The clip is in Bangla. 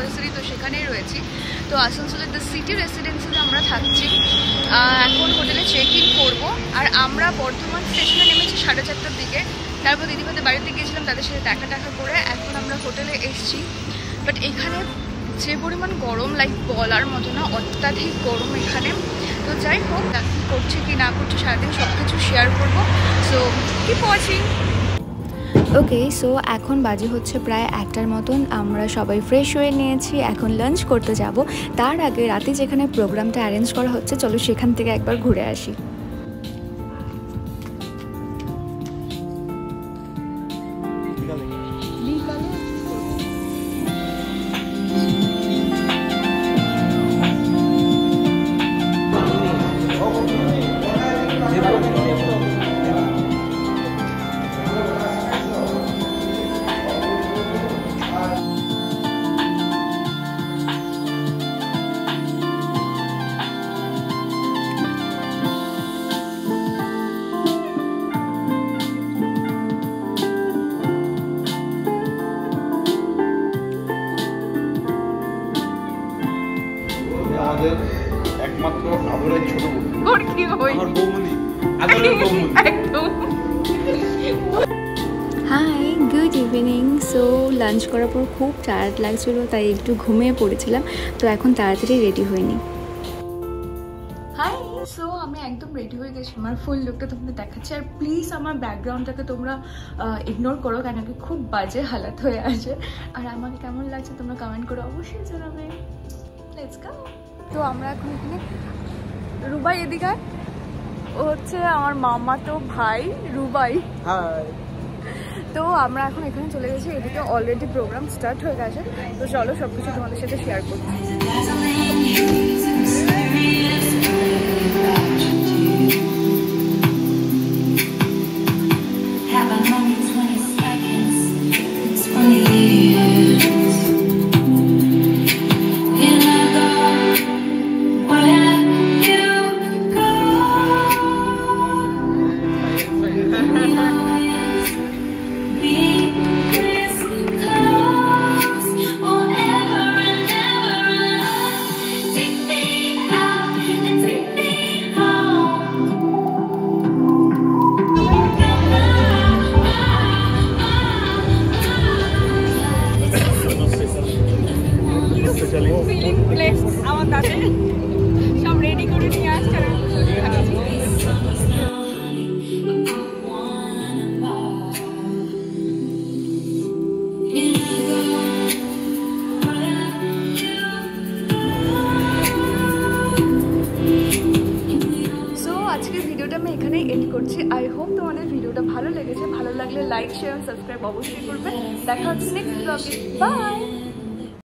অ্যানিভার্সারি, তো সেখানেই রয়েছি। তো আসানসোলের দ্য সিটি রেসিডেন্সিতে আমরা থাকছি। এখন হোটেলে চেক ইন করবো। আর আমরা বর্ধমান স্টেশনে নেমেছি 4:30টার দিকে। তারপর দিদিভাইদের বাড়িতে গিয়েছিলাম, তাদের সাথে দেখা করে এখন আমরা হোটেলে এসেছি। বাট এখানে যে পরিমাণ গরম, লাইক বলার মতো না, অত্যাধিক গরম এখানে। তো যাই হোক, কী করছে কি না করছে সারাদিন সব কিছু শেয়ার করবো। So keep watching. Okay, so এখন বাজে হচ্ছে প্রায় 1টার মতন। আমরা সবাই ফ্রেশ হয়ে নিয়েছি, এখন লাঞ্চ করতে যাব। তার আগে রাতে যেখানে প্রোগ্রামটা অ্যারেঞ্জ করা হচ্ছে, চলো সেখান থেকে একবার ঘুরে আসি। একমাত্র আদরের ছোট hi, good evening. So lunch করার পর খুব টায়ার্ড লাগছিল, তাই একটু ঘুমিয়ে পড়েছিলাম। তো এখন তাড়াতাড়ি রেডি হয়নি। হাই, সো আমি একদম রেডি হয়ে গেছি। আমার ফুল লুকটা তোমাদের দেখাচ্ছি। আর প্লিজ আমার ব্যাকগ্রাউন্ডটাকে তোমরা ইগনোর করো, কেন কি খুব বাজে হালাত হয়ে আছে। আর আমাকে কেমন লাগছে তোমরা কমেন্ট করে অবশ্যই জানাবে। Let's go. তো আমরা এখন এখানে, রুবাই এদিকে, ও হচ্ছে আমার মামা তো ভাই রুবাই। হাই। তো আমরা এখন এখানে চলে গেছি, এদিকে অলরেডি প্রোগ্রাম স্টার্ট হয়ে গেছে। তো চলো সব কিছু তোমাদের সাথে শেয়ার করছি। আমার দাদা সব রেডি করে নিয়ে আসছে। আজকের ভিডিওটা আমি এখানে এন্ড করছি। আই হোপ তোমাদের ভিডিওটা ভালো লেগেছে। ভালো লাগলে লাইক, শেয়ার, সাবস্ক্রাইব অবশ্যই করবে। দেখা হচ্ছে নেক্সট ব্লগে। বাই।